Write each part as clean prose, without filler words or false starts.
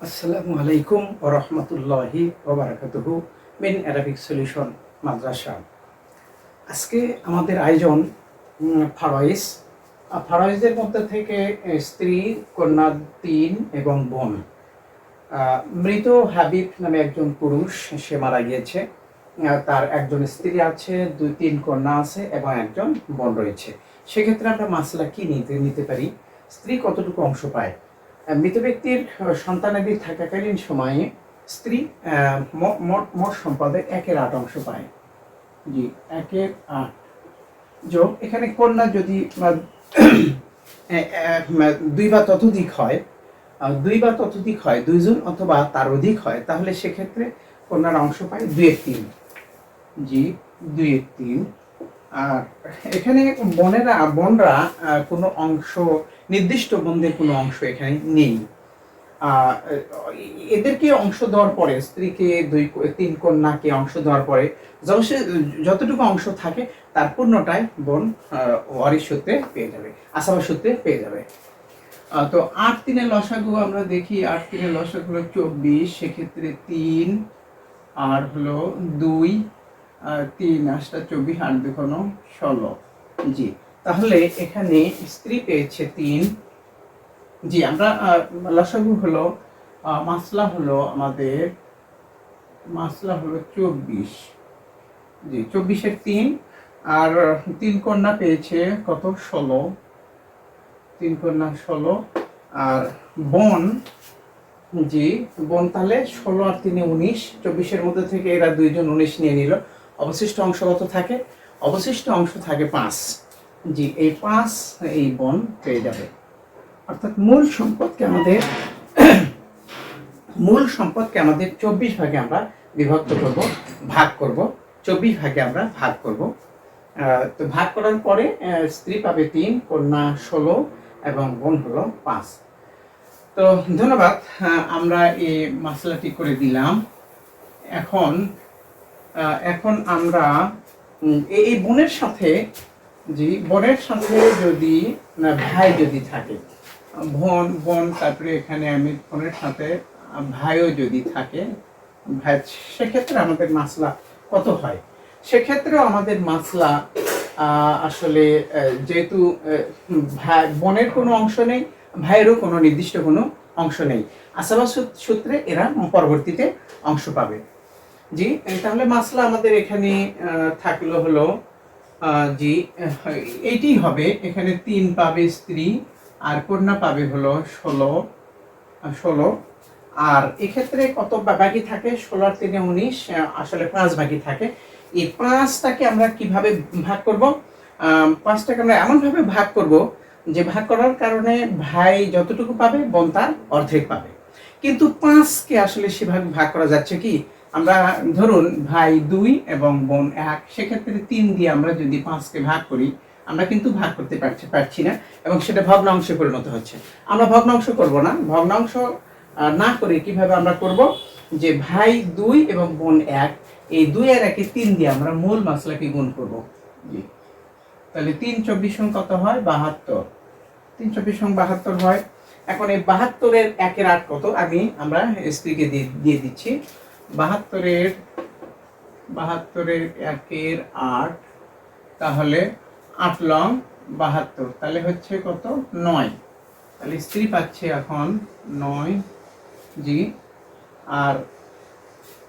আসসালামু আলাইকুম ওয়া রাহমাতুল্লাহি ওয়া বারাকাতুহু মিন অ্যারাবিক সলিউশন মাদ্রাসা। আজকে আমাদের আয়োজন ফারাইজ। ফারাইজের মধ্যে থেকে স্ত্রী, কন্যা ৩ এবং বোন। মৃত হাবিব নামে একজন পুরুষ, সে মারা গিয়েছে। তার একজন স্ত্রী আছে, ২-৩ কন্যা আছে এবং একজন বোন রয়েছে। সেক্ষেত্রে আমরা মাসলা কি নিতে পারি? স্ত্রী কতটুকু অংশ পায়? মৃত ব্যক্তির সন্তানাদি থাকাকালীন সময়ে স্ত্রী মোট সম্পদের 1/8 অংশ পায়। জি, 1/8 যোগ এখানে কন্যা যদি 2 বা ততোধিক হয়, 2 জন অথবা তার অধিক হয়, তাহলে সেক্ষেত্রে কন্যার অংশ পায় 2/3। জি, 2/3। আর এখানে বোনরা কোনো অংশ, নির্দিষ্ট বোনদের কোনো অংশ এখানে নেই। এদেরকে অংশ দেওয়ার পরে, স্ত্রীকে 2-3 কন্যাকে অংশ দেওয়ার পরে যতটুকু অংশ থাকে তার পূর্ণটাই বোন ওয়ারিশ সূত্রে পেয়ে যাবে, আসাবা সূত্রে পেয়ে যাবে। তো 8-3 এর লসাগু আমরা দেখি। 8-3 এর লসাগু হলো 24, সেক্ষেত্রে 3 আর হলো 2, 3 8 24, 8 2 16। জি, তাহলে এখানে স্ত্রী পেয়েছে 3। জি, আমরা লসাগু হলো মাসলা হলো আমাদের 24। জি, 24 এর 3 আর 3 কন্যা পেয়েছে কত? 16। 3 কন্যা 16 আর বোন। জি, বোন তাহলে 16 আর 3 19। 24 এর মধ্যে থেকে এরা 2 জন 19 নিয়ে নিল। অবশিষ্ট অংশ কত থাকে? অবশিষ্ট অংশ থাকে 5। জি, এই 5 এই বোন পেয়ে যাবে। অর্থাৎ মূল সম্পদকে আমাদের 24 ভাগে আমরা বিভক্ত করব, ভাগ করব। 24 ভাগে আমরা ভাগ করব। তো ভাগ করার পরে স্ত্রী পাবে 3, কন্যা 16 এবং বোন হলো 5। তো ধন্যবাদ, আমরা এই মশলাটি করে দিলাম। এখন আমরা এই বোনের সাথে, বোনের সাথে যদি ভাই যদি থাকে, বোন তারপরে এখানে আমি বোনের সাথে ভাইও যদি থাকে, ভাই, সেক্ষেত্রে আমাদের মাসলা কত হয়? সেক্ষেত্রেও আমাদের মাসলা আসলে যেহেতু বোনের কোনো অংশ নেই, ভাইয়েরও কোনো নির্দিষ্ট কোনো অংশ নেই, আসাবা সূত্রে এরা পরবর্তীতে অংশ পাবে। জি, তাহলে মাসলা আমাদের এখানে থাকলো হলো জি, এইটি হবে। এখানে 3 পাবে স্ত্রী আর কন্যা পাবে হলো 16। আর এক্ষেত্রে কত বাকি থাকে? 16 আর 3 19, আসলে 5 বাকি থাকে। এই 5টাকে আমরা কিভাবে ভাগ করব? 5টাকে আমরা এমনভাবে ভাগ করব যে ভাগ করার কারণে ভাই যতটুকু পাবে, বোন তার অর্ধেক পাবে। কিন্তু 5কে আসলে সেভাবে ভাগ করা যাচ্ছে কি? আমরা ধরুন ভাই 2 এবং বোন 1, সেক্ষেত্রে 3 দিয়ে আমরা যদি 5কে ভাগ করি, আমরা কিন্তু ভাগ করতে পারছি না এবং সেটা ভগ্নাংশে পরিণত হচ্ছে। আমরা ভগ্নাংশ করব না। ভগ্নাংশ না করে কিভাবে আমরা করব? যে ভাই 2 এবং বোন 1, এই 2 আর 1-এ 3 দিয়ে আমরা মূল মাসলাকে গুণ করব। জি, তাহলে 3 24 কত হয়? 72। 3 24 72 হয়। এখন এই 72-এর 1/8 কত? আমরা স্ত্রীকে দিয়ে দিচ্ছি। 72-এর 1/8, তাহলে 8 লং 72, তাহলে হচ্ছে কত? 9। তাহলে স্ত্রী পাচ্ছে এখন 9। জি, আর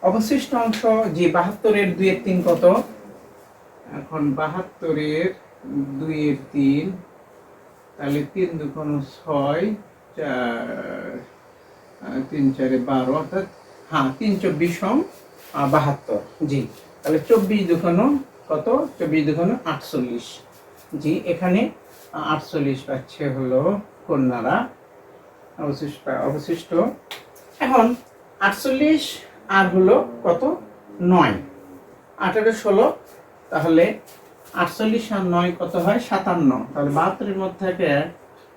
অবশিষ্ট অংশ, জি, 72-এর 2/3 কত? এখন 72-এর 2/3, তাহলে 3 2 6, 3 4 12, অর্থাৎ 3 24 72। জি, তাহলে 24 2 কত? 24 2 48। জি, এখানে 48 পাচ্ছে হলো কন্যারা। অবশিষ্ট এখন 48 আর হলো কত? 9। 8 আর 16, তাহলে 48 আর 9 কত হয়? 57। তাহলে 72-এর মধ্যে থেকে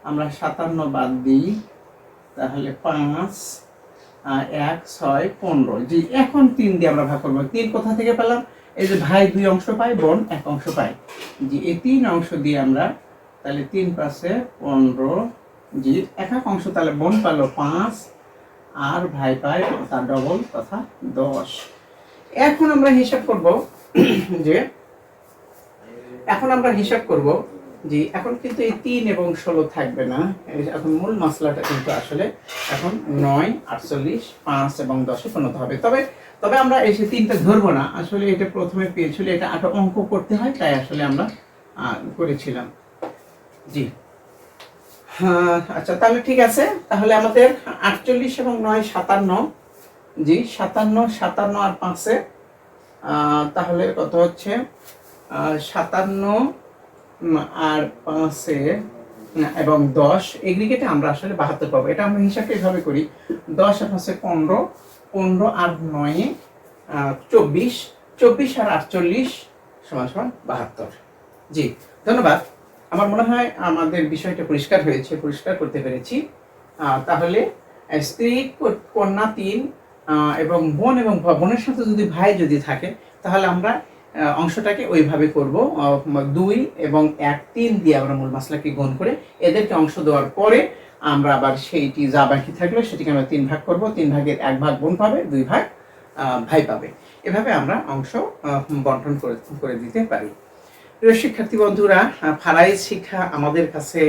আমরা 57 বাদ দিই, তাহলে 5 1 6 15। জি, এখন 3 দিয়ে আমরা ভাগ করব। 3 কোথা থেকে পেলাম? এই যে ভাই 2 অংশ পায়, বোন 1 অংশ পায়। জি, এই 3 অংশ দিয়ে আমরা, তাহলে 3 5 15। জি, 1 অংশ, তাহলে বোন পেল 5 আর ভাই পায় তার ডবল তথা 10। এখন আমরা হিসাব করব যে এখন কিন্তু এই 3 এবং 16 থাকবে না। এখন মূল মশলাটা কিন্তু আসলে এখন 9, 48, 5 এবং 10 পরিণত হবে। তবে আমরা এসে 3টা ধরবো না, আসলে এটা প্রথমে পেয়েছিল, এটা একটা অঙ্ক করতে হয়, তাই আসলে আমরা করেছিলাম। জি হ্যাঁ, আচ্ছা তাহলে ঠিক আছে, তাহলে আমাদের 48 এবং 9 57। জি 57, 57 আর 5-এ তাহলে কত হচ্ছে 57 আর 5-এ এবং 10 এগ্রিগেটে আমরা আসলে 72 পাবো। এটা আমরা হিসাবটা এভাবে করি, 10 আর 5-এ 15, 15 আর 9-এ 24, 24 আর 48 সমান সমান 72। জি ধন্যবাদ। আমার মনে হয় আমাদের বিষয়টা পরিষ্কার করতে পেরেছি। তাহলে স্ত্রী, কন্যা 3 এবং বোন এবং বোনের সাথে যদি ভাই যদি থাকে, তাহলে আমরা অংশটাকে ওইভাবে করব, 2 এবং 1, 3 দিয়ে আমরা মূল মাসলাকে গুণ করে এদেরকে অংশ দেওয়ার পরে আমরা আবার সেইটি যা বাকি থাকলো সেটিকে আমরা 3 ভাগ করব, 3 ভাগের 1 ভাগ বোন পাবে, 2 ভাগ ভাই পাবে। এভাবে আমরা অংশ বন্টন করে দিতে পারি। প্রিয় শিক্ষার্থী বন্ধুরা, ফারাইজ শিক্ষা আমাদের কাছে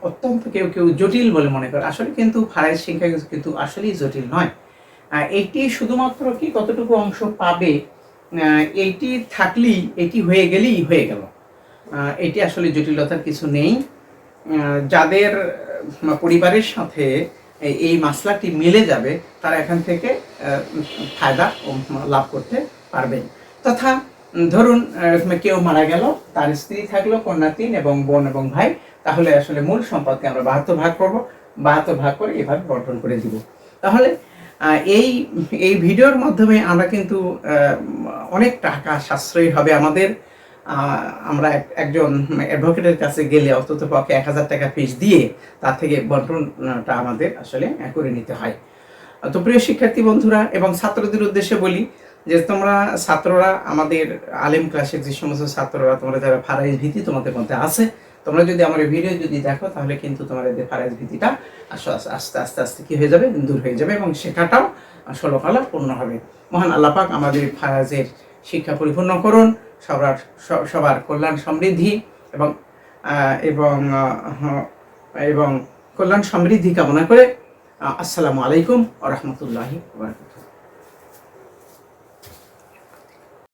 অত্যন্ত কেউ জটিল বলে মনে করে, আসলে কিন্তু ফারাইজ শিক্ষা কিন্তু আসলেই জটিল নয়। এইটি শুধুমাত্র কি কতটুকু অংশ পাবে এইটি থাকলেই, এটি হয়ে গেলেই হয়ে গেল, এটি আসলে জটিলতার কিছু নেই। যাদের পরিবারের সাথে এই মাসলাটি মিলে যাবে তারা এখান থেকে ফায়দা লাভ করতে পারবেন। তথা ধরুন কেউ মারা গেল, তার স্ত্রী থাকলো, কন্যা 3 এবং বোন এবং ভাই, তাহলে আসলে মূল সম্পদকে আমরা 72 ভাগ করব, 72 ভাগ করে এভাবে বন্টন করে দিব। তাহলে এই ভিডিওর মাধ্যমে আমরা কিন্তু অনেক টাকা সাশ্রয়ী হবে আমাদের। আমরা একজন অ্যাডভোকেটের কাছে গেলে অন্তত পক্ষে 1000 টাকা ফিস দিয়ে তার থেকে বন্টনটা আমাদের আসলে করে নিতে হয়। তো প্রিয় শিক্ষার্থী বন্ধুরা এবং ছাত্রদের উদ্দেশ্যে বলি যে তোমরা ছাত্ররা, আমাদের আলেম ক্লাসের যে সমস্ত ছাত্ররা, তোমরা যারা ফারাইজ ভীতি তোমাদের মধ্যে আছে, তোমরা যদি আমার ভিডিও যদি দেখো তাহলে কিন্তু তোমাদের ফারাইজ ভীতিটা আস্তে আস্তে কি হয়ে যাবে, দূর হয়ে যাবে এবং শেখাটাও ষোলকালা পূর্ণ হবে। মহান আল্লাহ পাক আমাদের ফারাইজের শিক্ষা পরিপূর্ণ করুন, সবার কল্যাণ সমৃদ্ধি এবং এবং এবং কল্যাণ সমৃদ্ধি কামনা করে আসসালামু আলাইকুম ওয়া রাহমাতুল্লাহি ওয়া বারাকাতুহু।